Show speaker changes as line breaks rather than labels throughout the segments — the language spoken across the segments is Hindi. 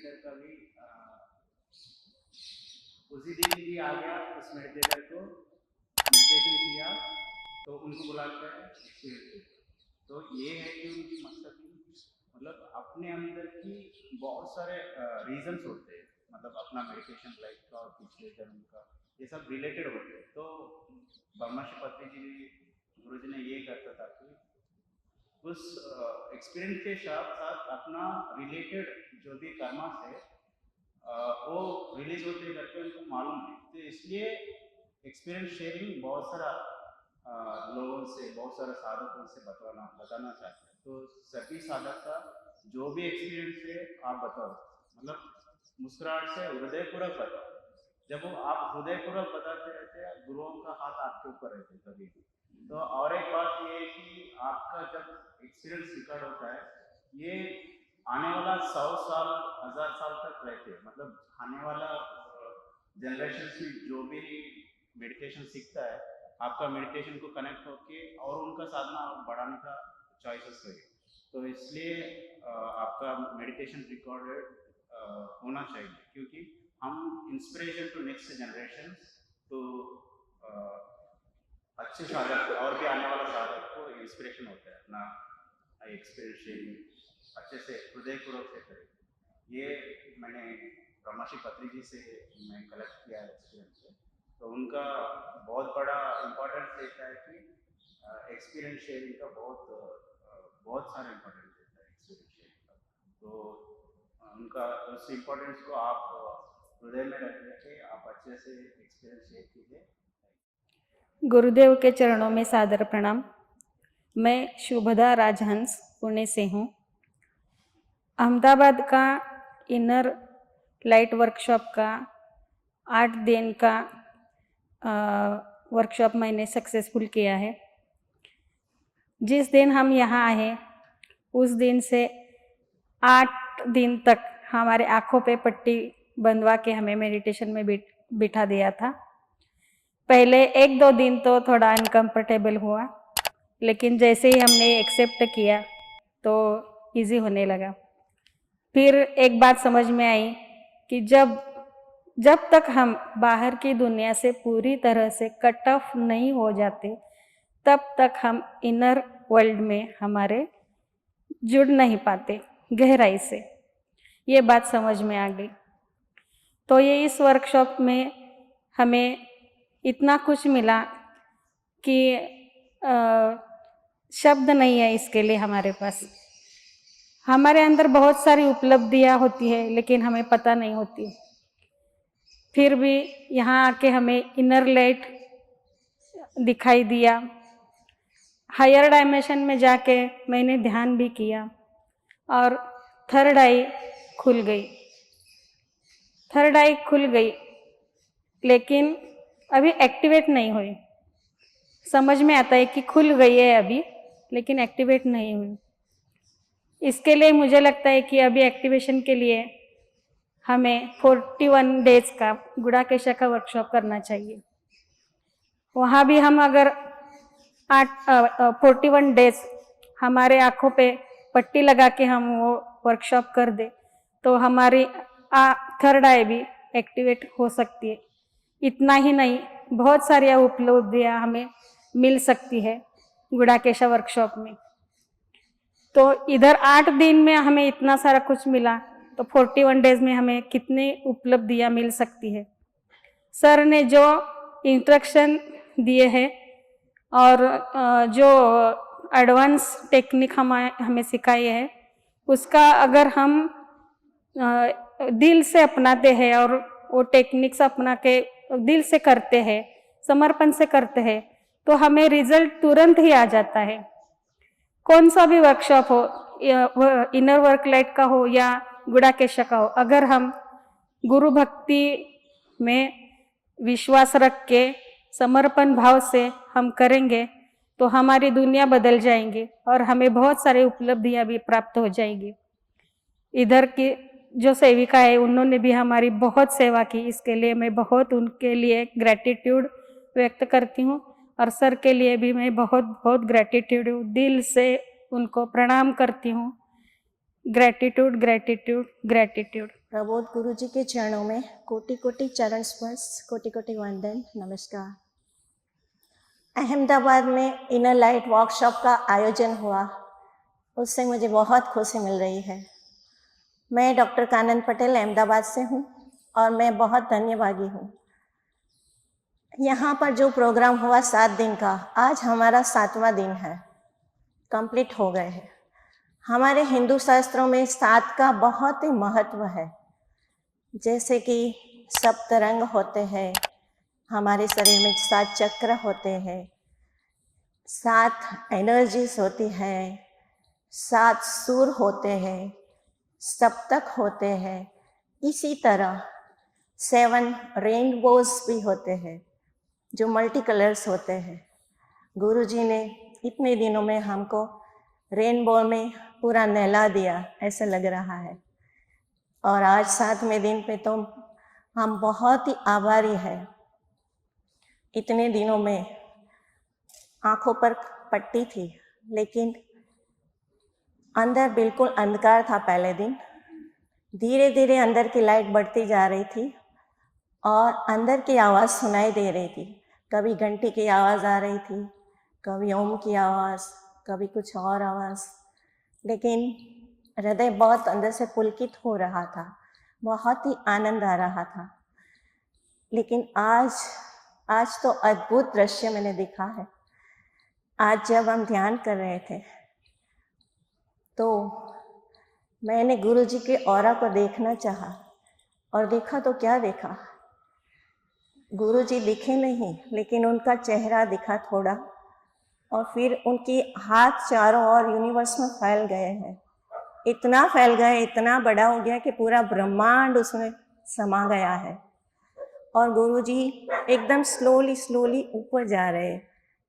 मेडिटेटर का भी उसी दिन भी आ गया, उस मेडिटेटर को मेडिटेशन किया तो उनको बुलाते हैं एक्सपीरियंस। तो ये है कि उनकी मकसद की मतलब अपने अंदर की बहुत सारे रीजंस होते हैं, मतलब अपना मेडिटेशन लाइफ का और पिछले जन्म का ये सब रिलेटेड होते हैं। तो ब्रह्मर्षि पत्रि जी गुरु जी ने ये करता था कि उस एक्सपीरियंस के साथ साथ अपना रिलेटेड जो भी कर्मा थे वो रिलीज होते करके उनको मालूम है। तो इसलिए एक्सपीरियंस शेयरिंग बहुत सारा लोगों से, बहुत सारे साधकों से बताना चाहते हैं। तो सभी साधक का जो भी एक्सपीरियंस है आप बताओ, मतलब मुस्कुराहट से हृदयपूर्वक बताओ। जब वो आप हृदयपूर्वक बताते रहते हैं, गुरुओं का हाथ आपके ऊपर रहते हैं कभी भी। तो और एक बात ये है कि आपका जब एक्सपीरियंस रिकॉर्ड होता है, ये आने वाला 100 साल 1000 साल तक रहते हैं। मतलब आने वाला जनरेशन में जो भी मेडिटेशन सीखता है, आपका मेडिटेशन को कनेक्ट होके और उनका साधना बढ़ाने का चॉइसेस रहे। तो इसलिए आपका मेडिटेशन रिकॉर्डेड होना चाहिए, क्योंकि हम इंस्पिरेशन टू नेक्स्ट जनरेशन, तो अच्छे साधक और भी आने वाला साधक को इंस्पिरेशन होता है अपना एक्सपीरियंस शेयरिंग अच्छे से हृदयपूर्वक से करें। ये मैंने ब्रह्मर्षि पत्रि जी से मैं कलेक्ट किया है एक्सपीरियंस से। तो उनका बहुत बड़ा इम्पोर्टेंस रहता है कि एक्सपीरियंस शेयरिंग का बहुत सारा इम्पोर्टेंस रहता है एक्सपीरियंस शेयरिंग का। तो उनका उस इम्पोर्टेंस को आप हृदय में रख के आप अच्छे से एक्सपीरियंस शेयर कीजिए।
गुरुदेव के चरणों में सादर प्रणाम। मैं शुभदा राजहंस पुणे से हूँ। अहमदाबाद का इनर लाइट वर्कशॉप का 8 दिन का वर्कशॉप मैंने सक्सेसफुल किया है। जिस दिन हम यहाँ आए उस दिन से 8 दिन तक हमारे आँखों पे पट्टी बंधवा के हमें मेडिटेशन में बिठा दिया था। पहले 1-2 दिन तो थोड़ा अनकम्फर्टेबल हुआ, लेकिन जैसे ही हमने एक्सेप्ट किया तो इजी होने लगा। फिर एक बात समझ में आई कि जब तक हम बाहर की दुनिया से पूरी तरह से कट ऑफ नहीं हो जाते, तब तक हम इनर वर्ल्ड में हमारे जुड़ नहीं पाते गहराई से। ये बात समझ में आ गई। तो ये इस वर्कशॉप में हमें इतना कुछ मिला कि शब्द नहीं है इसके लिए हमारे पास। हमारे अंदर बहुत सारी उपलब्धियां होती है, लेकिन हमें पता नहीं होती। फिर भी यहाँ आके हमें इनर लाइट दिखाई दिया। हायर डायमेंशन में जाके मैंने ध्यान भी किया और थर्ड आई खुल गई, लेकिन अभी एक्टिवेट नहीं हुई। समझ में आता है कि खुल गई है अभी, लेकिन एक्टिवेट नहीं हुई। इसके लिए मुझे लगता है कि अभी एक्टिवेशन के लिए हमें 41 डेज का गुड़ाकेशा का वर्कशॉप करना चाहिए। वहाँ भी हम अगर 41 डेज हमारे आँखों पे पट्टी लगा के हम वो वर्कशॉप कर दे तो हमारी थर्ड आई भी एक्टिवेट हो सकती है। इतना ही नहीं, बहुत सारी उपलब्धियाँ हमें मिल सकती है गुड़ाकेशा वर्कशॉप में। तो इधर 8 दिन में हमें इतना सारा कुछ मिला, तो 41 डेज में हमें कितनी उपलब्धियाँ मिल सकती है। सर ने जो इंस्ट्रक्शन दिए हैं और जो एडवांस टेक्निक हमें सिखाई है, उसका अगर हम दिल से अपनाते हैं और वो टेक्निक्स अपना के दिल से करते हैं, समर्पण से करते हैं, तो हमें रिजल्ट तुरंत ही आ जाता है। कौन सा भी वर्कशॉप हो, इनर वर्क लाइट का हो या गुड़ाकेशा का हो, अगर हम गुरु भक्ति में विश्वास रख के समर्पण भाव से हम करेंगे तो हमारी दुनिया बदल जाएंगी और हमें बहुत सारी उपलब्धियां भी प्राप्त हो जाएंगी। इधर की जो सेविका है उन्होंने भी हमारी बहुत सेवा की, इसके लिए मैं बहुत उनके लिए ग्रैटिट्यूड व्यक्त करती हूँ। और सर के लिए भी मैं बहुत बहुत ग्रैटिट्यूड दिल से उनको प्रणाम करती हूँ। Gratitude gratitude gratitude.
प्रबोध गुरु जी के चरणों में कोटि कोटि चरण स्पर्श, कोटि कोटि वंदन, नमस्कार। अहमदाबाद में इनर लाइट वर्कशॉप का आयोजन हुआ, उससे मुझे बहुत खुशी मिल रही है। मैं डॉक्टर कानन पटेल अहमदाबाद से हूँ और मैं बहुत धन्यवादी हूँ। यहाँ पर जो प्रोग्राम हुआ 7 दिन का, आज हमारा 7वां दिन है, कंप्लीट हो गए हैं। हमारे हिंदू शास्त्रों में 7 का बहुत ही महत्व है। जैसे कि सप्तरंग होते हैं, हमारे शरीर में 7 चक्र होते हैं, 7 एनर्जीज होती हैं, 7 सुर होते हैं, सप्तक होते हैं। इसी तरह 7 रेनबोज भी होते हैं जो मल्टी कलर्स होते हैं। गुरुजी ने इतने दिनों में हमको रेनबो में पूरा नहला दिया, ऐसा लग रहा है। और आज 7वें दिन पे तो हम बहुत ही आभारी हैं। इतने दिनों में आंखों पर पट्टी थी, लेकिन अंदर बिल्कुल अंधकार था। पहले दिन धीरे धीरे अंदर की लाइट बढ़ती जा रही थी और अंदर की आवाज़ सुनाई दे रही थी। कभी घंटी की आवाज़ आ रही थी, कभी ओम की आवाज़, कभी कुछ और आवाज़, लेकिन हृदय बहुत अंदर से पुलकित हो रहा था, बहुत ही आनंद आ रहा था। लेकिन आज तो अद्भुत दृश्य मैंने देखा है। आज जब हम ध्यान कर रहे थे तो मैंने गुरुजी के ऑरा को देखना चाहा और देखा तो क्या देखा, गुरुजी दिखे नहीं, लेकिन उनका चेहरा दिखा थोड़ा, और फिर उनकी हाथ चारों ओर यूनिवर्स में फैल गए हैं। इतना फैल गए, इतना बड़ा हो गया कि पूरा ब्रह्मांड उसमें समा गया है। और गुरुजी एकदम स्लोली ऊपर जा रहे हैं,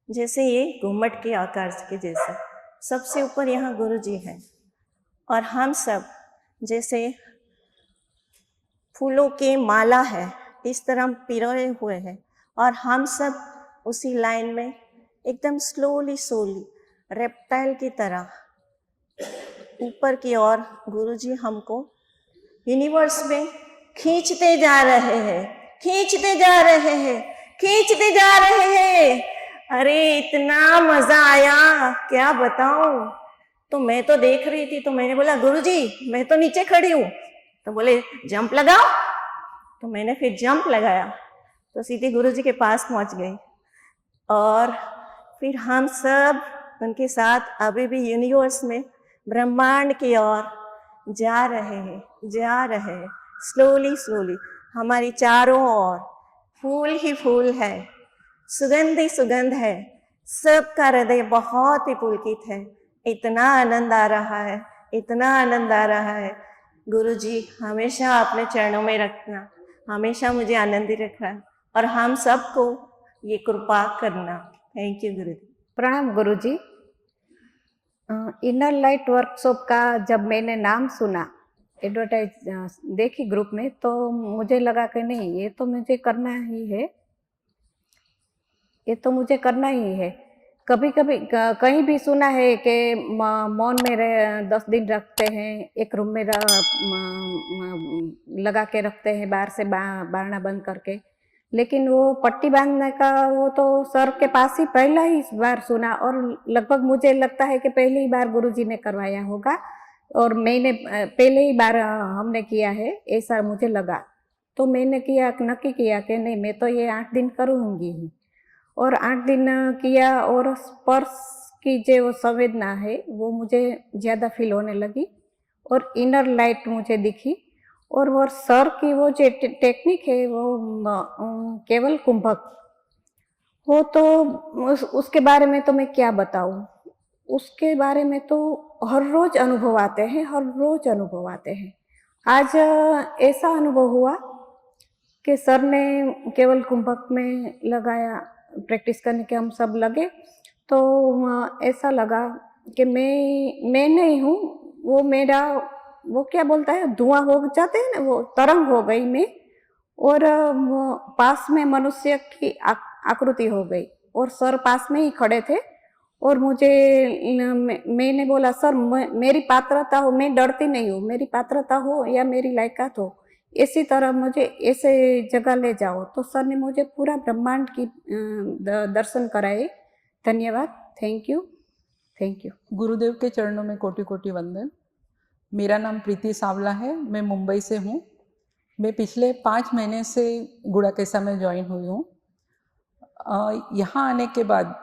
जैसे ये घुम्मट के आकार के जैसे। सबसे ऊपर यहाँ गुरुजी हैं और हम सब जैसे फूलों की माला है, इस तरह पिरोए हुए हैं, और हम सब उसी लाइन में एकदम स्लोली रेप्टाइल की तरह ऊपर की ओर गुरुजी हमको यूनिवर्स में खींचते जा रहे हैं, खींचते जा रहे हैं, खींचते जा रहे हैं। अरे इतना मजा आया, क्या बताऊं। तो मैं तो देख रही थी, तो मैंने बोला गुरुजी मैं तो नीचे खड़ी हूँ, तो बोले जंप लगाओ। तो मैंने फिर जंप लगाया तो सीधे गुरुजी के पास पहुंच गई, और फिर हम सब उनके साथ अभी भी यूनिवर्स में ब्रह्मांड की ओर जा रहे हैं स्लोली। हमारी चारों ओर फूल ही फूल है, सुगंध ही सुगंध है, सबका हृदय बहुत ही पुलकित है। इतना आनंद आ रहा है, इतना आनंद आ रहा है। गुरुजी हमेशा अपने चरणों में रखना, हमेशा मुझे आनंदित रखना और हम सबको ये कृपा करना। थैंक यू गुरुजी।
प्रणाम गुरुजी। इनर लाइट वर्कशॉप का जब मैंने नाम सुना, एडवर्टाइज देखी ग्रुप में, तो मुझे लगा कि नहीं ये तो मुझे करना ही है, ये तो मुझे करना ही है। कभी कभी कहीं भी सुना है कि मौन में 10 दिन रखते हैं, एक रूम में लगा के रखते हैं, बाहर से बारना बंद करके, लेकिन वो पट्टी बांधने का वो तो सर के पास ही पहला ही बार सुना, और लगभग मुझे लगता है कि पहली बार गुरुजी ने करवाया होगा और मैंने पहले ही बार हमने किया है, ऐसा मुझे लगा। तो मैंने नक्की किया कि नहीं मैं तो ये 8 दिन करूँगी ही, और 8 दिन किया, और स्पर्श की जो संवेदना है वो मुझे ज़्यादा फील होने लगी, और इनर लाइट मुझे दिखी, और वो सर की वो जो टेक्निक है वो केवल कुंभक हो, तो उसके बारे में तो मैं क्या बताऊं। उसके बारे में तो हर रोज अनुभव आते हैं। आज ऐसा अनुभव हुआ कि सर ने केवल कुंभक में लगाया, प्रैक्टिस करने के हम सब लगे, तो ऐसा लगा कि मैं नहीं हूँ, वो मेरा वो क्या बोलता है, धुआं हो जाते हैं ना, वो तरंग हो गई मैं, और पास में मनुष्य की आकृति हो गई, और सर पास में ही खड़े थे, और मुझे मैंने बोला सर मेरी पात्रता हो, मैं डरती नहीं हूँ, मेरी पात्रता हो या मेरी लायकात हो, इसी तरह मुझे ऐसे जगह ले जाओ। तो सर ने मुझे पूरा ब्रह्मांड की दर्शन कराए। धन्यवाद। Thank you. Thank you.
गुरुदेव के चरणों में कोटि कोटि वंदन। मेरा नाम प्रीति सावला है, मैं मुंबई से हूँ। मैं पिछले 5 महीने से गुड़ाकेसा में ज्वाइन हुई हूँ। यहाँ आने के बाद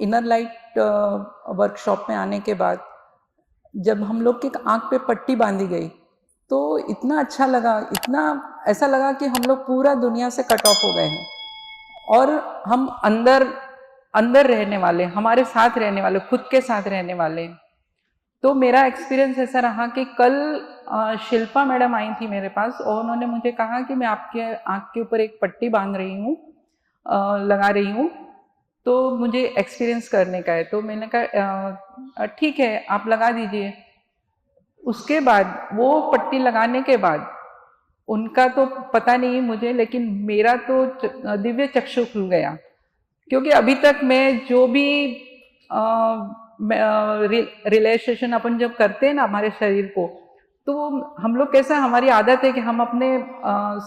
इनर लाइट वर्कशॉप में आने के बाद जब हम लोग के आँख पे पट्टी बांधी गई तो इतना अच्छा लगा, इतना ऐसा लगा कि हम लोग पूरा दुनिया से कट ऑफ हो गए हैं और हम अंदर रहने वाले, हमारे साथ रहने वाले, खुद के साथ रहने वाले। तो मेरा एक्सपीरियंस ऐसा रहा कि कल शिल्पा मैडम आई थी मेरे पास और उन्होंने मुझे कहा कि मैं आपके आँख के ऊपर एक पट्टी बांध रही हूँ, लगा रही हूँ, तो मुझे एक्सपीरियंस करने का है। तो मैंने कहा ठीक है, आप लगा दीजिए। उसके बाद वो पट्टी लगाने के बाद उनका तो पता नहीं मुझे, लेकिन मेरा तो दिव्य चक्षु खुल गया, क्योंकि अभी तक मैं जो भी रिलैक्सेशन अपन जब करते हैं ना हमारे शरीर को, तो हम लोग कैसा, हमारी आदत है कि हम अपने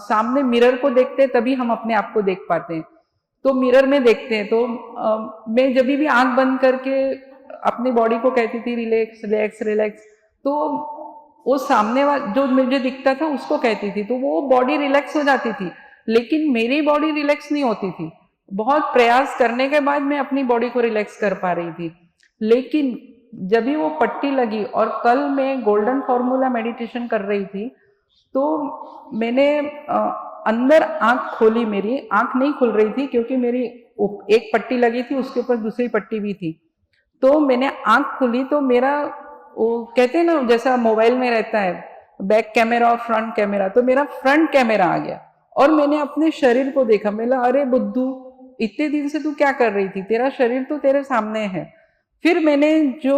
सामने मिरर को देखते हैं तभी हम अपने आप को देख पाते हैं। तो मिरर में देखते हैं, तो मैं जब भी आंख बंद करके अपनी बॉडी को कहती थी रिलैक्स रिलैक्स रिलैक्स, तो वो सामने वाला जो मुझे दिखता था उसको कहती थी, तो वो बॉडी रिलैक्स हो जाती थी, लेकिन मेरी बॉडी रिलैक्स नहीं होती थी। बहुत प्रयास करने के बाद मैं अपनी बॉडी को रिलैक्स कर पा रही थी। लेकिन जब भी वो पट्टी लगी और कल मैं गोल्डन फॉर्मूला मेडिटेशन कर रही थी, तो मैंने अंदर आंख खोली, मेरी आंख नहीं खुल रही थी क्योंकि मेरी एक पट्टी लगी थी, उसके ऊपर दूसरी पट्टी भी थी। तो मैंने आंख खुली तो मेरा वो कहते हैं ना जैसा मोबाइल में रहता है बैक कैमरा और फ्रंट कैमरा, तो मेरा फ्रंट कैमरा आ गया और मैंने अपने शरीर को देखा। मैं बोला अरे बुद्धू, इतने दिन से तू क्या कर रही थी, तेरा शरीर तो तेरे सामने है। फिर मैंने जो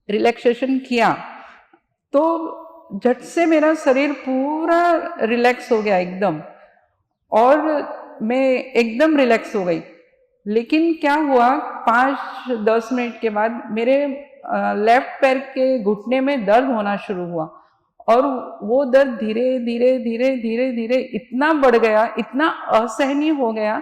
रिलैक्सेशन किया तो झट से मेरा शरीर पूरा रिलैक्स हो गया एकदम, और मैं एकदम रिलैक्स हो गई। लेकिन क्या हुआ, 5-10 मिनट के बाद मेरे लेफ्ट पैर के घुटने में दर्द होना शुरू हुआ, और वो दर्द धीरे धीरे धीरे धीरे धीरे इतना बढ़ गया, इतना असहनीय हो गया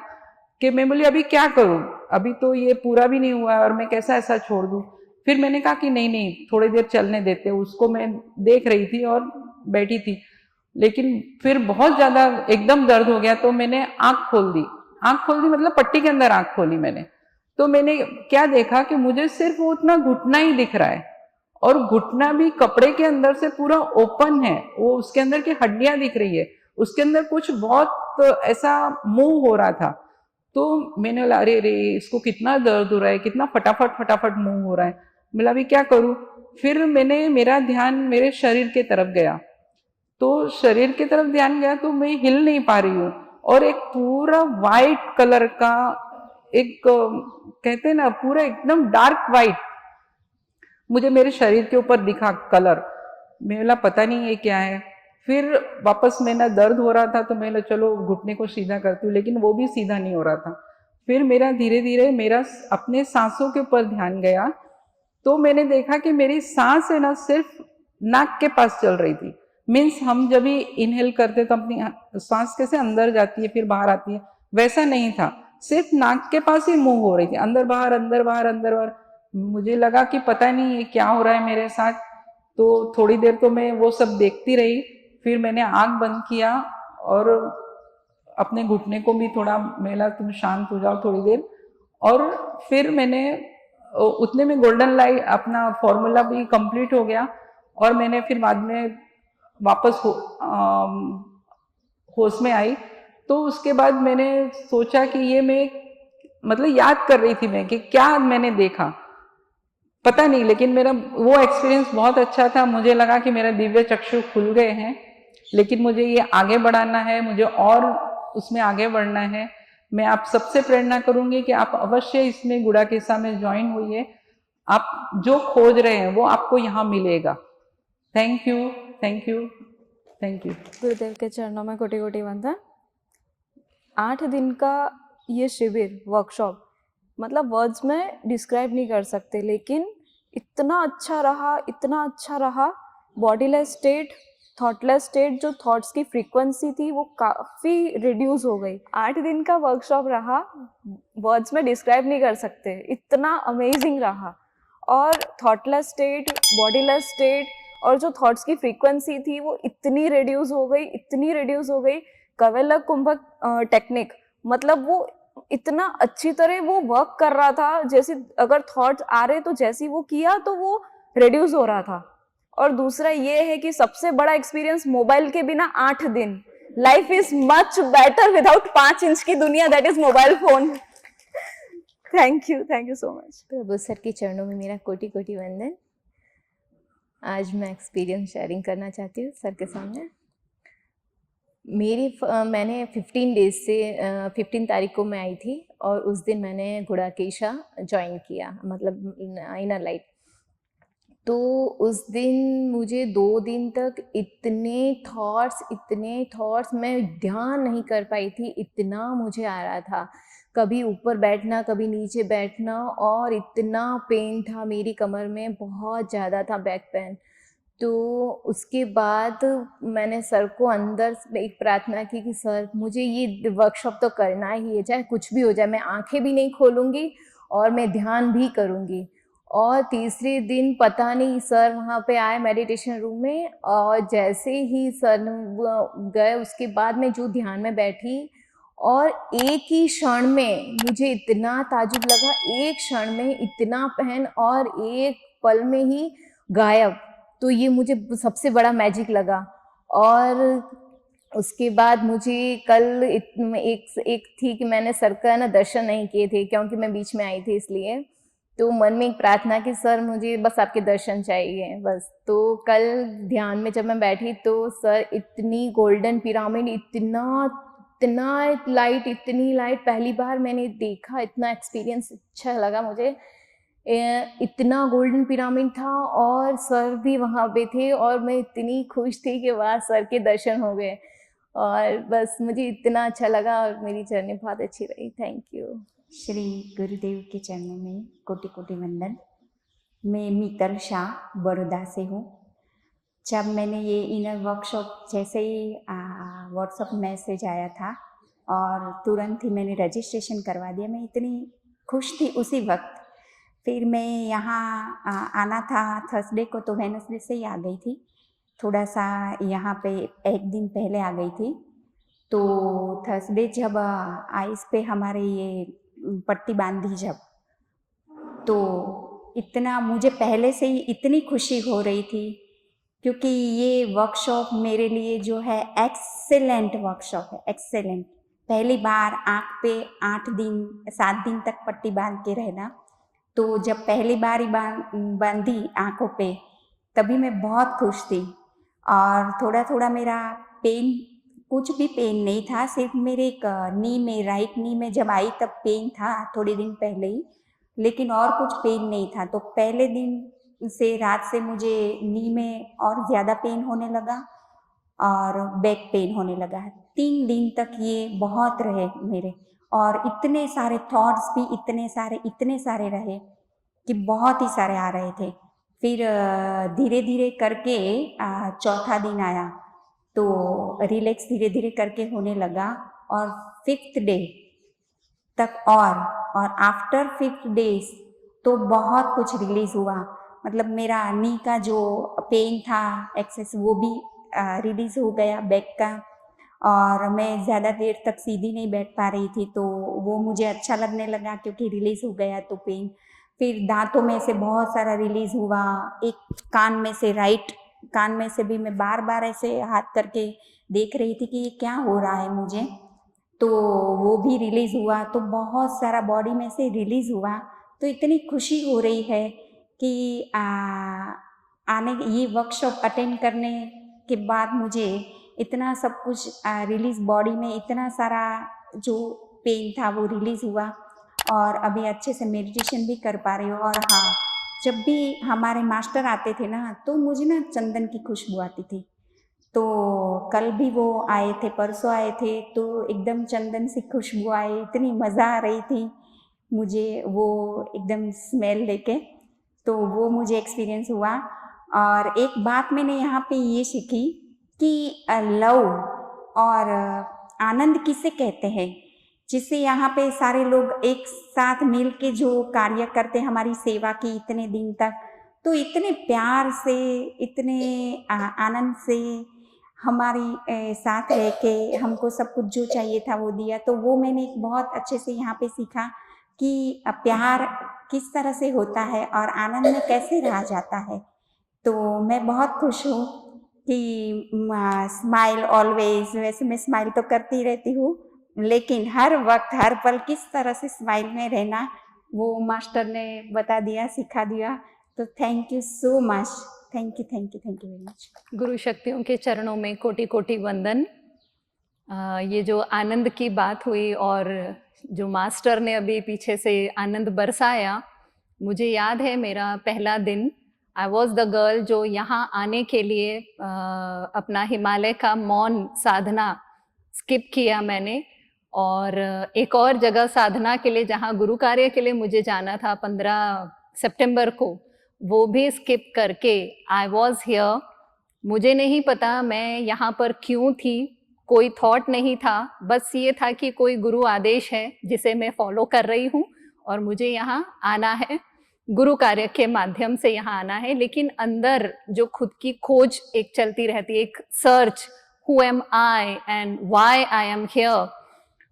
कि मैं बोली अभी क्या करूं, अभी तो ये पूरा भी नहीं हुआ और मैं कैसा ऐसा छोड़ दूं। फिर मैंने कहा कि नहीं नहीं, थोड़ी देर चलने देते। उसको मैं देख रही थी और बैठी थी, लेकिन फिर बहुत ज्यादा एकदम दर्द हो गया, तो मैंने आंख खोल दी। आंख खोल दी मतलब पट्टी के अंदर आंख खोली मैंने। तो मैंने क्या देखा कि मुझे सिर्फ वो उतना घुटना ही दिख रहा है, और घुटना भी कपड़े के अंदर से पूरा ओपन है, वो उसके अंदर की हड्डियां दिख रही है, उसके अंदर कुछ बहुत ऐसा मूव हो रहा था। तो मैंने बोला अरे रे, इसको कितना दर्द हो रहा है, कितना फटाफट फटाफट मूव हो रहा है। बोला अभी क्या करूं। फिर मेरा ध्यान मेरे शरीर के तरफ गया, तो शरीर की तरफ ध्यान गया तो मैं हिल नहीं पा रही हूँ, और एक पूरा वाइट कलर का एक कहते हैं ना पूरा एकदम डार्क वाइट मुझे मेरे शरीर के ऊपर दिखा कलर। मैं बोला पता नहीं ये क्या है। फिर वापस मेरा दर्द हो रहा था तो मैं चलो घुटने को सीधा करती हूँ, लेकिन वो भी सीधा नहीं हो रहा था। फिर मेरा धीरे धीरे मेरा अपने सांसों के ऊपर ध्यान गया, तो मैंने देखा कि मेरी सांस है ना सिर्फ नाक के पास चल रही थी। मीन्स हम जब भी इनहेल करते तो अपनी सांस कैसे अंदर जाती है फिर बाहर आती है, वैसा नहीं था, सिर्फ नाक के पास ही मूव हो रही थी, अंदर बाहर अंदर बाहर अंदर बाहर। मुझे लगा कि पता नहीं ये क्या हो रहा है मेरे साथ। तो थोड़ी देर तो मैं वो सब देखती रही, फिर मैंने आंख बंद किया और अपने घुटने को भी थोड़ा मेला तुम शांत हो जाओ थोड़ी देर, और फिर मैंने उतने में गोल्डन लाइट अपना फॉर्मूला भी कंप्लीट हो गया, और मैंने फिर बाद में वापस होश में आई। तो उसके बाद मैंने सोचा कि ये मैं मतलब याद कर रही थी मैं कि क्या मैंने देखा पता नहीं, लेकिन मेरा वो एक्सपीरियंस बहुत अच्छा था। मुझे लगा कि मेरा दिव्य चक्षु खुल गए हैं, लेकिन मुझे ये आगे बढ़ाना है, मुझे और उसमें आगे बढ़ना है। मैं आप सबसे प्रेरणा करूंगी कि आप अवश्य इसमें गुड़ाकेसा में ज्वाइन हुई। आप जो खोज रहे हैं वो आपको यहाँ मिलेगा। Thank you thank you thank you.
गुरुदेव के चरणों में कोटि कोटि वंदन। 8 दिन का ये शिविर वर्कशॉप मतलब वर्ड्स में डिस्क्राइब नहीं कर सकते, लेकिन इतना अच्छा रहा। बॉडीलेस स्टेट, थॉटलेस स्टेट, जो थॉट्स की फ्रीक्वेंसी थी वो काफ़ी रिड्यूस हो गई। 8 दिन का वर्कशॉप रहा, वर्ड्स में डिस्क्राइब नहीं कर सकते, इतना अमेजिंग रहा। और थॉटलेस स्टेट, बॉडीलेस स्टेट और जो थॉट्स की फ्रीक्वेंसी थी वो इतनी रिड्यूस हो गई। कवेलक कुंभक टेक्निक, मतलब वो इतना अच्छी तरह वो वर्क कर रहा था, जैसे अगर थॉट्स आ रहे तो जैसे वो किया तो वो रिड्यूस हो रहा था। और दूसरा ये है कि सबसे बड़ा एक्सपीरियंस, मोबाइल के बिना 8 दिन। Life is much better without 5 inch की दुनिया, that is mobile phone. Thank you so much.
Prabhu sir के चरणों में मेरा कोटि कोटि वंदन। आज मैं एक्सपीरियंस शेयरिंग करना चाहती हूँ सर के सामने। मैंने 15 डेज से 15 तारीख को मैं आई थी और उस दिन मैंने गुड़ाकेशा ज्वाइन किया, मतलब इनर लाइट। तो उस दिन मुझे 2 दिन तक इतने थॉट्स मैं ध्यान नहीं कर पाई थी, इतना मुझे आ रहा था। कभी ऊपर बैठना, कभी नीचे बैठना, और इतना पेन था मेरी कमर में, बहुत ज़्यादा था बैक पेन। तो उसके बाद मैंने सर को अंदर एक प्रार्थना की कि सर मुझे ये वर्कशॉप तो करना ही है, चाहे कुछ भी हो जाए, मैं आंखें भी नहीं खोलूँगी और मैं ध्यान भी करूँगी। और तीसरे दिन पता नहीं सर वहाँ पे आए मेडिटेशन रूम में, और जैसे ही सर गए उसके बाद मैं जो ध्यान में बैठी, और एक ही क्षण में मुझे इतना ताजुब लगा, एक क्षण में इतना पेन और एक पल में ही गायब। तो ये मुझे सबसे बड़ा मैजिक लगा। और उसके बाद मुझे कल एक थी कि मैंने सर का ना दर्शन नहीं किए थे, क्योंकि मैं बीच में आई थी, इसलिए तो मन में एक प्रार्थना कि सर मुझे बस आपके दर्शन चाहिए बस। तो कल ध्यान में जब मैं बैठी तो सर इतनी गोल्डन पिरामिड, इतना लाइट, इतनी लाइट पहली बार मैंने देखा, इतना एक्सपीरियंस अच्छा लगा मुझे। इतना गोल्डन पिरामिड था और सर भी वहाँ पे थे, और मैं इतनी खुश थी कि वाह सर के दर्शन हो गए। और बस मुझे इतना अच्छा लगा और मेरी जर्नी बहुत अच्छी रही। Thank you.
श्री गुरुदेव के चरणों में कोटि कोटि वंदन। मैं मीतर शाह बड़ौदा से हूँ। जब मैंने ये इनर वर्कशॉप, जैसे ही व्हाट्सएप मैसेज आया था और तुरंत ही मैंने रजिस्ट्रेशन करवा दिया, मैं इतनी खुश थी उसी वक्त। फिर मैं यहाँ आना था थर्सडे को, तो वेडनेसडे से ही आ गई थी, थोड़ा सा यहाँ पे 1 दिन पहले आ गई थी। तो थर्सडे जब आइस पे हमारे ये पट्टी बांधी जब, तो इतना मुझे पहले से ही इतनी खुशी हो रही थी, क्योंकि ये वर्कशॉप मेरे लिए जो है एक्सेलेंट वर्कशॉप है, एक्सेलेंट। पहली बार आँख पे 8 दिन 7 दिन तक पट्टी बांध के रहना, तो जब पहली बार ही बांधी आँखों पे, तभी मैं बहुत खुश थी। और थोड़ा थोड़ा मेरा पेन, कुछ भी पेन नहीं था, सिर्फ मेरे एक नी में, राइट नी में जब आई तब पेन था थोड़े दिन पहले ही, लेकिन और कुछ पेन नहीं था। तो पहले दिन से रात से मुझे नी में और ज़्यादा पेन होने लगा और बैक पेन होने लगा। 3 दिन तक ये बहुत रहे मेरे, और इतने सारे थॉट्स भी इतने सारे रहे कि बहुत ही सारे आ रहे थे। फिर धीरे धीरे करके चौथा दिन आया तो रिलैक्स धीरे धीरे करके होने लगा, और 5th डे तक और आफ्टर 5th डेज तो बहुत कुछ रिलीज़ हुआ। मतलब मेरा नी का जो पेन था एक्सेस, वो भी रिलीज़ हो गया, बैक का। और मैं ज़्यादा देर तक सीधी नहीं बैठ पा रही थी, तो वो मुझे अच्छा लगने लगा क्योंकि रिलीज़ हो गया तो पेन। फिर दांतों में से बहुत सारा रिलीज़ हुआ, एक कान में से, राइट कान में से भी मैं बार बार ऐसे हाथ करके देख रही थी कि ये क्या हो रहा है मुझे, तो वो भी रिलीज़ हुआ। तो बहुत सारा बॉडी में से रिलीज़ हुआ। तो इतनी खुशी हो रही है कि ये वर्कशॉप अटेंड करने के बाद मुझे इतना सब कुछ रिलीज़, बॉडी में इतना सारा जो पेन था वो रिलीज़ हुआ, और अभी अच्छे से मेडिटेशन भी कर पा रही हूँ। और हाँ, जब भी हमारे मास्टर आते थे ना, तो मुझे ना चंदन की खुशबू आती थी। तो कल भी वो आए थे, परसों आए थे, तो एकदम चंदन सी खुशबू आई, इतनी मज़ा आ रही थी। मुझे वो एकदम स्मेल लेके, तो वो मुझे एक्सपीरियंस हुआ। और एक बात मैंने यहाँ पे ये सीखी कि लव और आनंद किसे कहते हैं, जिससे यहाँ पे सारे लोग एक साथ मिल के जो कार्य करते हैं हमारी सेवा की इतने दिन तक, तो इतने प्यार से, इतने आनंद से हमारी साथ रह के हमको सब कुछ जो चाहिए था वो दिया। तो वो मैंने एक बहुत अच्छे से यहाँ पे सीखा कि प्यार किस तरह से होता है और आनंद में कैसे रहा जाता है। तो मैं बहुत खुश हूँ कि स्माइल ऑलवेज, वैसे मैं स्माइल तो करती रहती हूँ, लेकिन हर वक्त हर पल किस तरह से स्माइल में रहना वो मास्टर ने बता दिया, सिखा दिया। तो thank you so much, thank you very much.
गुरु शक्तियों के चरणों में कोटि कोटि वंदन। ये जो आनंद की बात हुई और जो मास्टर ने अभी पीछे से आनंद बरसाया, मुझे याद है मेरा पहला दिन, आई वॉज द गर्ल जो यहाँ आने के लिए अपना हिमालय का मौन साधना स्किप किया मैंने, और एक और जगह साधना के लिए जहाँ गुरु कार्य के लिए मुझे जाना था 15 सितंबर को, वो भी स्किप करके आई वॉज हियर। मुझे नहीं पता मैं यहाँ पर क्यों थी, कोई थॉट नहीं था, बस ये था कि कोई गुरु आदेश है जिसे मैं फॉलो कर रही हूँ और मुझे यहाँ आना है, गुरु कार्य के माध्यम से यहाँ आना है। लेकिन अंदर जो खुद की खोज एक चलती रहती है, एक search, who am I and why I am here,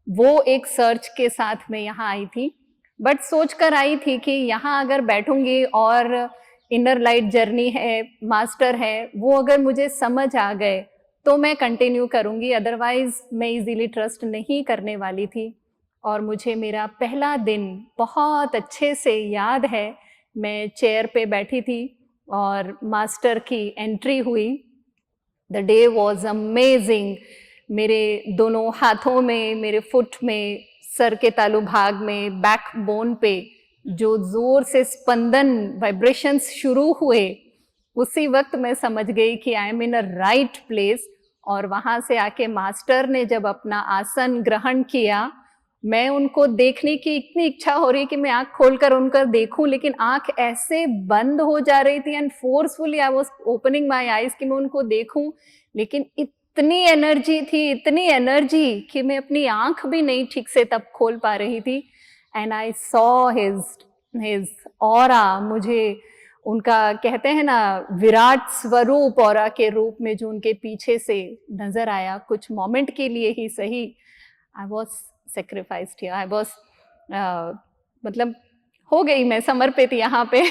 वो एक सर्च के साथ मैं यहाँ आई थी। बट सोच कर आई थी कि यहाँ अगर बैठूंगी और इनर लाइट जर्नी है, मास्टर है, वो अगर मुझे समझ आ गए तो मैं कंटिन्यू करूँगी, अदरवाइज मैं इजीली ट्रस्ट नहीं करने वाली थी। और मुझे मेरा पहला दिन बहुत अच्छे से याद है। मैं चेयर पे बैठी थी और मास्टर की एंट्री हुई। The day was amazing. मेरे दोनों हाथों में, मेरे फुट में, सर के तालु भाग में, बैक बोन पे जो जोर से स्पंदन, वाइब्रेशंस शुरू हुए, उसी वक्त मैं समझ गई कि I am in a right place. और वहाँ से आके मास्टर ने जब अपना आसन ग्रहण किया, मैं उनको देखने की इतनी इच्छा हो रही कि मैं आँख खोलकर उनको देखूं, लेकिन आँख ऐसे बंद हो जा रही थी and forcefully I was opening my eyes कि मैं उनको देखूं, लेकिन इतनी एनर्जी थी, इतनी एनर्जी कि मैं अपनी आँख भी नहीं ठीक से तब खोल पा रही थी। And I saw his aura, मुझे उनका कहते हैं ना विराट स्वरूप ऑरा के रूप में जो उनके पीछे से नजर आया, कुछ मोमेंट के लिए ही सही, I was sacrificed here, I was मतलब हो गई, मैं समर्पित यहाँ पे।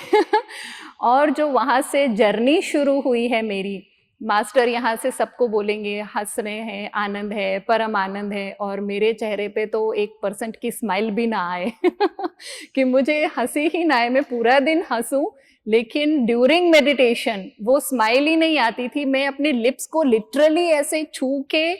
और जो वहाँ से जर्नी शुरू हुई है मेरी, मास्टर यहाँ से सबको बोलेंगे हंस रहे हैं, आनंद है, परम आनंद है, और मेरे चेहरे पे तो 1% की स्माइल भी ना आए कि मुझे हंसी ही ना आए, मैं पूरा दिन हंसूं, लेकिन ड्यूरिंग मेडिटेशन वो स्माइल ही नहीं आती थी। मैं अपने लिप्स को लिटरली ऐसे छू के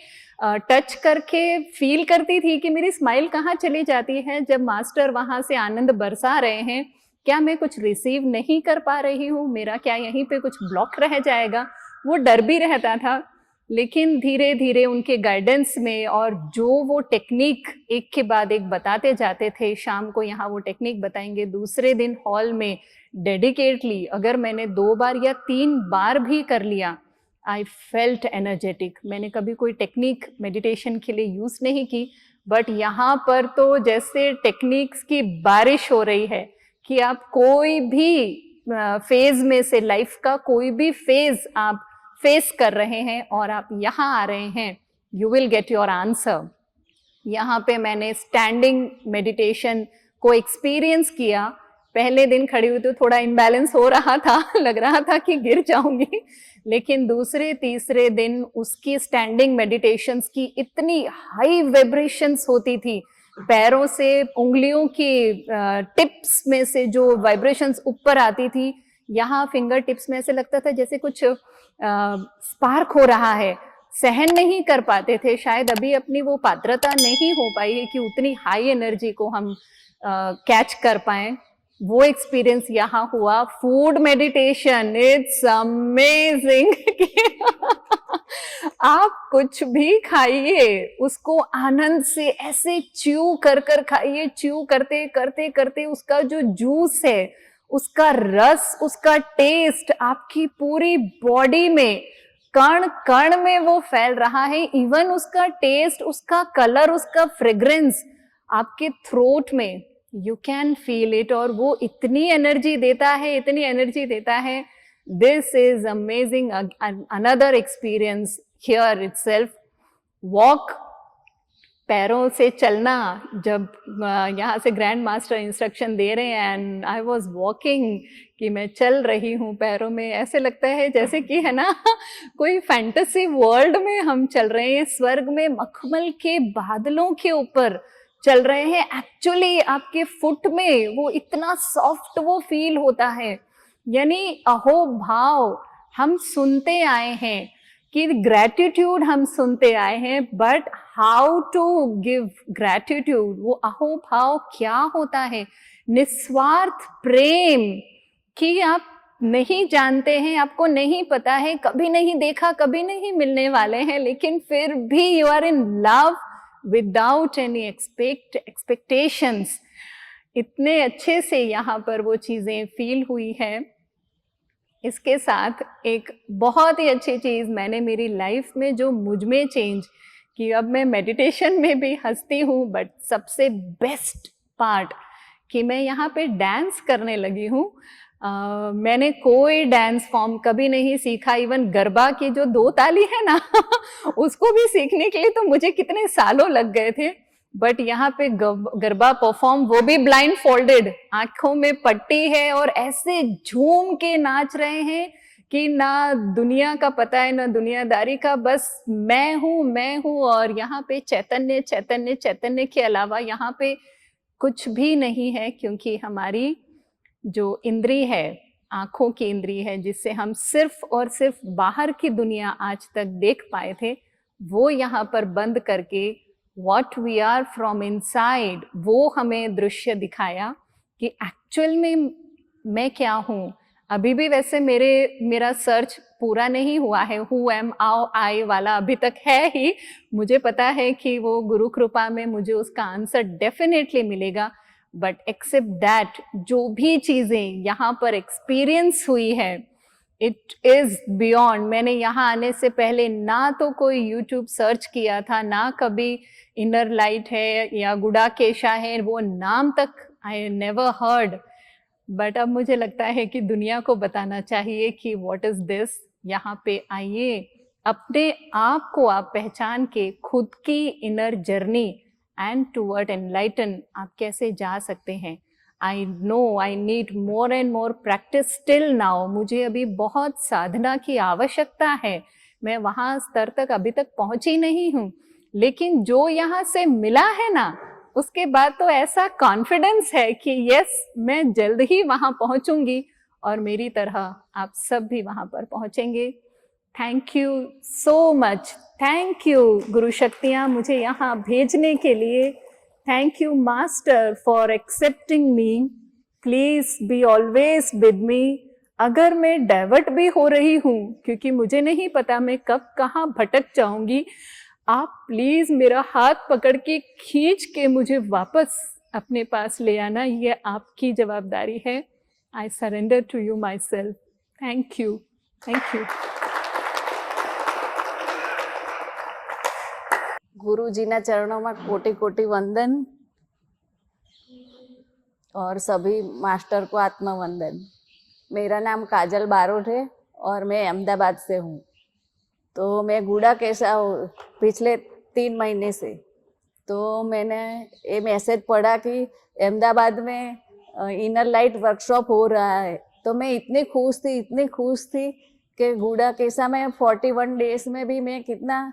टच करके फील करती थी कि मेरी स्माइल कहाँ चली जाती है जब मास्टर वहाँ से आनंद बरसा रहे हैं। क्या मैं कुछ रिसीव नहीं कर पा रही हूँ, मेरा क्या यहीं पे कुछ ब्लॉक रह जाएगा, वो डर भी रहता था। लेकिन धीरे धीरे उनके गाइडेंस में, और जो वो टेक्निक एक के बाद एक बताते जाते थे, शाम को यहाँ वो टेक्निक बताएंगे, दूसरे दिन हॉल में डेडिकेटली अगर मैंने 2 बार या 3 बार भी कर लिया, आई फेल्ट एनर्जेटिक। मैंने कभी कोई टेक्निक मेडिटेशन के लिए यूज़ नहीं की, बट यहाँ पर तो जैसे टेक्निक्स की बारिश हो रही है कि आप कोई भी फेज में से, लाइफ का कोई भी फेज आप फेस कर रहे हैं और आप यहाँ आ रहे हैं, you will get your answer. यहाँ पे मैंने स्टैंडिंग मेडिटेशन को एक्सपीरियंस किया। पहले दिन खड़ी हुई तो थोड़ा इम्बैलेंस हो रहा था, लग रहा था कि गिर जाऊंगी, लेकिन दूसरे तीसरे दिन उसकी स्टैंडिंग मेडिटेशंस की इतनी हाई वाइब्रेशंस होती थी, पैरों से उंगलियों की टिप्स में से जो वाइब्रेशंस ऊपर आती थी, यहाँ फिंगर टिप्स में ऐसे लगता था जैसे कुछ स्पार्क हो रहा है। सहन नहीं कर पाते थे, शायद अभी अपनी वो पात्रता नहीं हो पाई है कि उतनी हाई एनर्जी को हम कैच कर पाएं। वो एक्सपीरियंस यहाँ हुआ। Food meditation, it's amazing.
आप कुछ भी खाइए, उसको आनंद से ऐसे च्यू कर कर खाइए, च्यू करते करते करते उसका जो जूस है, उसका रस, उसका टेस्ट आपकी पूरी बॉडी में, कण कण में वो फैल रहा है। इवन उसका टेस्ट, उसका कलर, उसका फ्रेग्रेंस आपके थ्रोट में, यू कैन फील इट। और वो इतनी एनर्जी देता है, इतनी एनर्जी देता है। This is amazing, another experience here itself. Walk, पैरों से चलना, जब यहाँ से ग्रैंड मास्टर इंस्ट्रक्शन दे रहे हैं एंड आई वॉज वॉकिंग, कि मैं चल रही हूँ पैरों में, ऐसे लगता है जैसे कि है ना कोई फैंटेसी वर्ल्ड में हम चल रहे हैं, स्वर्ग में मखमल के बादलों के ऊपर चल रहे हैं। एक्चुअली आपके फुट में वो इतना सॉफ्ट वो फील होता है। यानी अहो भाव हम सुनते आए हैं कि ग्रैटिट्यूड हम सुनते आए हैं, but how to give gratitude, वो अहो भाव क्या होता है, निस्वार्थ प्रेम कि आप नहीं जानते हैं, आपको नहीं पता है, कभी नहीं देखा, कभी नहीं मिलने वाले हैं, लेकिन फिर भी you are in love without any expectations. इतने अच्छे से यहाँ पर वो चीज़ें फील हुई है। इसके साथ एक बहुत ही अच्छी चीज़ मैंने मेरी लाइफ में जो मुझ में चेंज की, अब मैं मेडिटेशन में भी हंसती हूँ, बट सबसे बेस्ट पार्ट कि मैं यहाँ पे डांस करने लगी हूँ। मैंने कोई डांस फॉर्म कभी नहीं सीखा, इवन गरबा की जो 2 ताली है ना उसको भी सीखने के लिए तो मुझे कितने सालों लग गए थे। बट यहाँ पे गरबा परफॉर्म, वो भी ब्लाइंड फोल्डेड, आंखों में पट्टी है और ऐसे झूम के नाच रहे हैं कि ना दुनिया का पता है ना दुनियादारी का, बस मैं हूँ। और यहाँ पे चैतन्य चैतन्य चैतन्य के अलावा यहाँ पे कुछ भी नहीं है, क्योंकि हमारी जो इंद्री है, आंखों की इंद्री है, जिससे हम सिर्फ और सिर्फ बाहर की दुनिया आज तक देख पाए थे, वो यहाँ पर बंद करके what we are from inside, वो हमें दृश्य दिखाया कि एक्चुअल में मैं क्या हूँ। अभी भी वैसे मेरा सर्च पूरा नहीं हुआ है, who am I वाला अभी तक है ही। मुझे पता है कि वो गुरु कृपा में मुझे उसका आंसर डेफिनेटली मिलेगा, बट एक्सेप्ट दैट जो भी चीज़ें यहाँ पर एक्सपीरियंस हुई है, इट इज़ बियॉन्ड। मैंने यहाँ आने से पहले ना तो कोई यूट्यूब सर्च किया था, ना कभी इनर लाइट है या गुडाकेशा है, वो नाम तक आई नेवर हर्ड। बट अब मुझे लगता है कि दुनिया को बताना चाहिए कि व्हाट इज़ दिस। यहाँ पे आइए, अपने आप को आप पहचान के खुद की inner journey and toward enlighten आप कैसे जा सकते हैं। I know I need more and more practice still now. मुझे अभी बहुत साधना की आवश्यकता है, मैं वहाँ स्तर तक अभी तक पहुँची नहीं हूँ, लेकिन जो यहाँ से मिला है ना, उसके बाद तो ऐसा कॉन्फिडेंस है कि यस, मैं जल्द ही वहाँ पहुँचूंगी और मेरी तरह आप सब भी वहाँ पर पहुँचेंगे। Thank you so much, thank you गुरु शक्तियाँ मुझे यहाँ भेजने के लिए। Thank you master for accepting me, please be always with me. अगर मैं डाइवर्ट भी हो रही हूँ, क्योंकि मुझे नहीं पता मैं कब कहाँ भटक जाऊंगी, आप प्लीज मेरा हाथ पकड़ के खींच के मुझे वापस अपने पास ले आना, ये आपकी जवाबदारी है। I surrender to you myself. Thank you, thank you.
गुरुजीना चरणों में कोटि कोटि वंदन और सभी मास्टर को आत्मवंदन। मेरा नाम काजल बारोट है और मैं अहमदाबाद से हूँ। तो मैं गुडाकेशा हूँ पिछले 3 महीने से। तो मैंने ये मैसेज पढ़ा कि अहमदाबाद में इनर लाइट वर्कशॉप हो रहा है, तो मैं इतनी खुश थी कि गुडाकेशा में 41 डेज में भी मैं कितना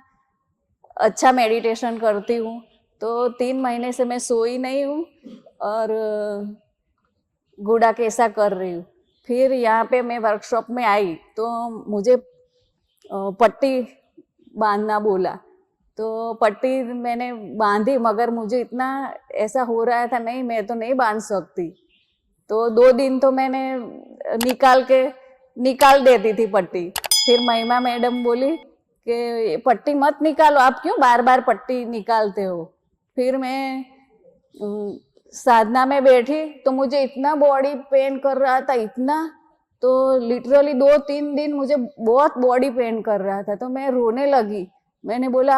अच्छा मेडिटेशन करती हूँ। तो 3 महीने से मैं सोई नहीं हूँ और गुडाकेशा कर रही हूँ। फिर यहाँ पे मैं वर्कशॉप में आई तो मुझे पट्टी बांधना बोला, तो पट्टी मैंने बांधी, मगर मुझे इतना ऐसा हो रहा था, नहीं मैं तो नहीं बांध सकती। तो 2 दिन तो मैंने निकाल देती थी पट्टी। फिर महिमा मैडम बोली कि ये पट्टी मत निकालो, आप क्यों बार बार पट्टी निकालते हो। फिर मैं साधना में बैठी तो मुझे इतना बॉडी पेन कर रहा था, इतना, तो लिटरली 2-3 दिन मुझे बहुत बॉडी पेन कर रहा था। तो मैं रोने लगी। मैंने बोला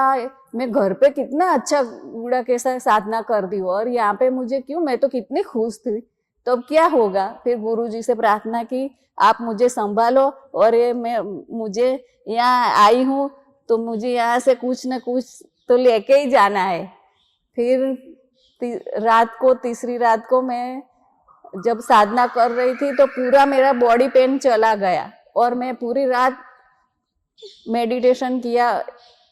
मैं घर पे कितना अच्छा गुड़ा कैसा साधना कर दी हूँ और यहाँ पे मुझे क्यों, मैं तो कितनी खुश थी। तो अब क्या होगा। फिर गुरुजी से प्रार्थना की, आप मुझे संभालो और ये मुझे यहाँ आई हूँ तो मुझे यहाँ से कुछ न कुछ तो लेके ही जाना है। फिर तीसरी रात को मैं जब साधना कर रही थी तो पूरा मेरा बॉडी पेन चला गया और मैं पूरी रात मेडिटेशन किया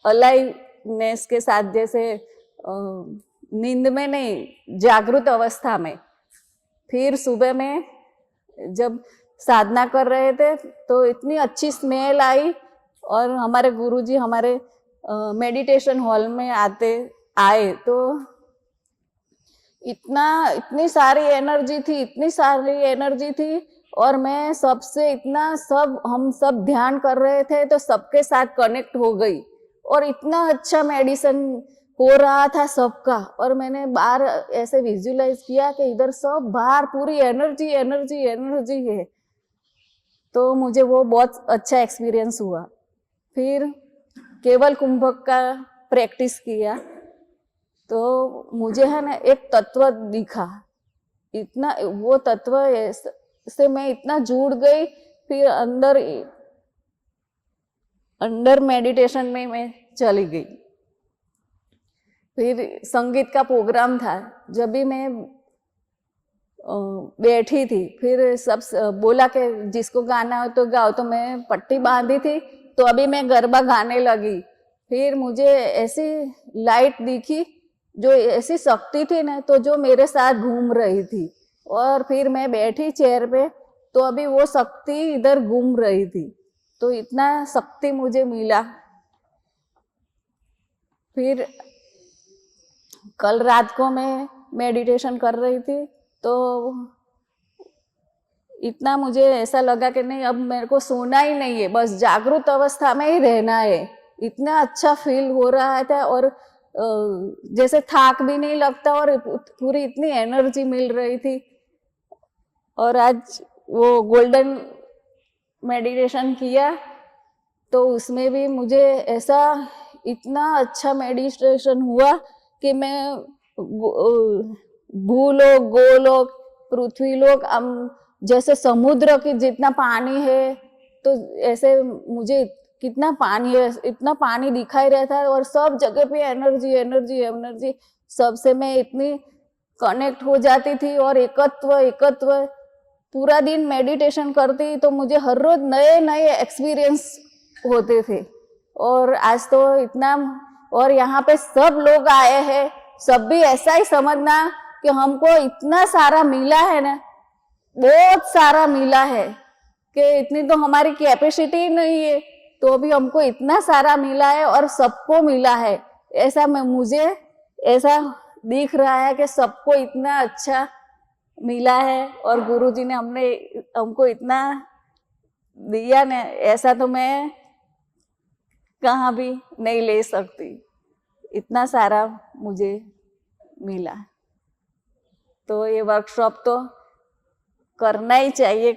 अलाइवनेस के साथ, जैसे नींद में नहीं, जागृत अवस्था में। फिर सुबह में जब साधना कर रहे थे तो इतनी अच्छी स्मेल आई और हमारे गुरुजी हमारे मेडिटेशन हॉल में आए तो इतनी सारी एनर्जी थी और मैं सबसे हम सब ध्यान कर रहे थे तो सबके साथ कनेक्ट हो गई और इतना अच्छा मेडिसिन हो रहा था सबका। और मैंने बाहर ऐसे विजुअलाइज किया कि इधर सब बाहर पूरी एनर्जी है। तो मुझे वो बहुत अच्छा एक्सपीरियंस हुआ। फिर केवल कुंभक का प्रैक्टिस किया तो मुझे है ना एक तत्व दिखा, इतना वो तत्व से मैं इतना जुड़ गई। फिर अंदर मेडिटेशन में मैं चली गई। फिर संगीत का प्रोग्राम था, जब भी मैं बैठी थी फिर सब बोला कि जिसको गाना हो तो गाओ, तो मैं पट्टी बांधी थी तो अभी मैं गरबा गाने लगी। फिर मुझे ऐसी लाइट दिखी, जो ऐसी शक्ति थी ना, तो जो मेरे साथ घूम रही थी और फिर मैं बैठी चेयर पे तो अभी वो शक्ति इधर घूम रही थी। तो इतना शक्ति मुझे मिला। फिर कल रात को मैं मेडिटेशन कर रही थी तो इतना मुझे ऐसा लगा कि नहीं, अब मेरे को सोना ही नहीं है, बस जागृत अवस्था में ही रहना है। इतना अच्छा फील हो रहा था और जैसे थाक भी नहीं लगता और पूरी इतनी एनर्जी मिल रही थी। और आज वो गोल्डन मेडिटेशन किया तो उसमें भी मुझे ऐसा इतना अच्छा मेडिटेशन हुआ कि मैं भूलोक, गोलोक, पृथ्वीलोक, जैसे समुद्र की जितना पानी है तो ऐसे मुझे कितना पानी है, इतना पानी दिखाई रहता है और सब जगह पे एनर्जी सबसे मैं इतनी कनेक्ट हो जाती थी। और एकत्व पूरा दिन मेडिटेशन करती तो मुझे हर रोज नए एक्सपीरियंस होते थे। और आज तो इतना, और यहाँ पे सब लोग आए हैं, सब भी ऐसा ही समझना कि हमको इतना सारा मिला है ना, बहुत सारा मिला है कि इतनी तो हमारी कैपेसिटी नहीं है, तो भी हमको इतना सारा मिला है और सबको मिला है। ऐसा मुझे ऐसा दिख रहा है कि सबको इतना अच्छा मिला है और गुरुजी ने हमको इतना दिया ना, ऐसा तो मैं कहाँ भी नहीं ले सकती। इतना सारा मुझे मिला। तो ये वर्कशॉप तो करना ही चाहिए।